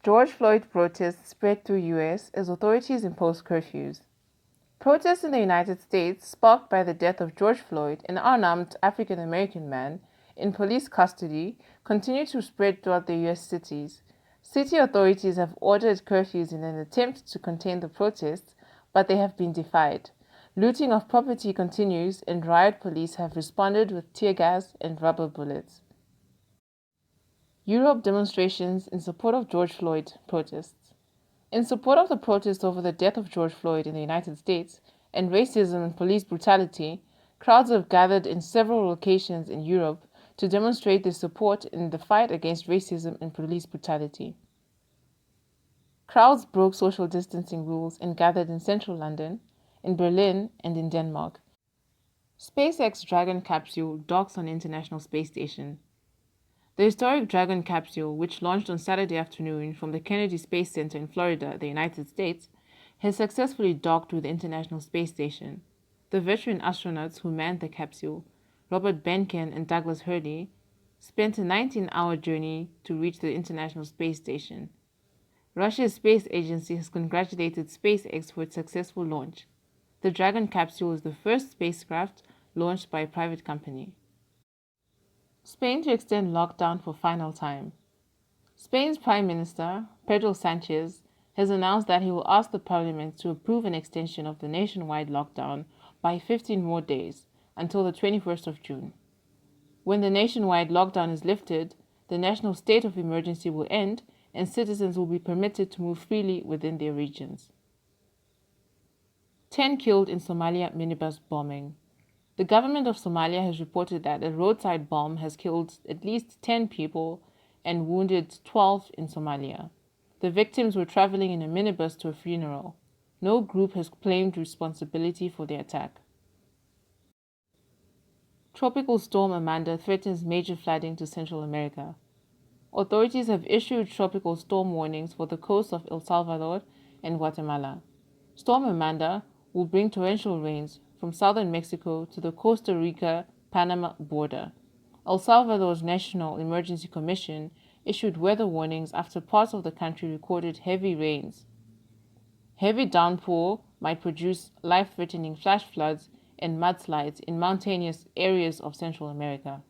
George Floyd protests spread through U.S. as authorities impose curfews. Protests in the United States, sparked by the death of George Floyd, an unarmed African-American man in police custody, continue to spread throughout the U.S. cities. City authorities have ordered curfews in an attempt to contain the protests, but they have been defied. Looting of property continues, and riot police have responded with tear gas and rubber bullets. Europe demonstrations in support of George Floyd protests. In support of the protest over the death of George Floyd in the United States and racism and police brutality, crowds have gathered in several locations in Europe to demonstrate their support in the fight against racism and police brutality. Crowds broke social distancing rules and gathered in central London, in Berlin, and in Denmark. SpaceX Dragon capsule docks on International Space Station. The historic Dragon capsule, which launched on Saturday afternoon from the Kennedy Space Center in Florida, the United States, has successfully docked with the International Space Station. The veteran astronauts who manned the capsule, Robert Behnken and Douglas Hurley, spent a 19-hour journey to reach the International Space Station. Russia's space agency has congratulated SpaceX for its successful launch. The Dragon capsule is the first spacecraft launched by a private company. Spain to extend lockdown for final time. Spain's Prime Minister, Pedro Sanchez, has announced that he will ask the parliament to approve an extension of the nationwide lockdown by 15 more days, until the 21st of June. When the nationwide lockdown is lifted, the national state of emergency will end and citizens will be permitted to move freely within their regions. 10 killed in Somalia minibus bombing. The government of Somalia has reported that a roadside bomb has killed at least 10 people and wounded 12 in Somalia. The victims were traveling in a minibus to a funeral. No group has claimed responsibility for the attack. Tropical storm Amanda threatens major flooding to Central America. Authorities have issued tropical storm warnings for the coasts of El Salvador and Guatemala. Storm Amanda will bring torrential rains from southern Mexico to the Costa Rica-Panama border. El Salvador's National Emergency Commission issued weather warnings after parts of the country recorded heavy rains. Heavy downpour might produce life-threatening flash floods and mudslides in mountainous areas of Central America.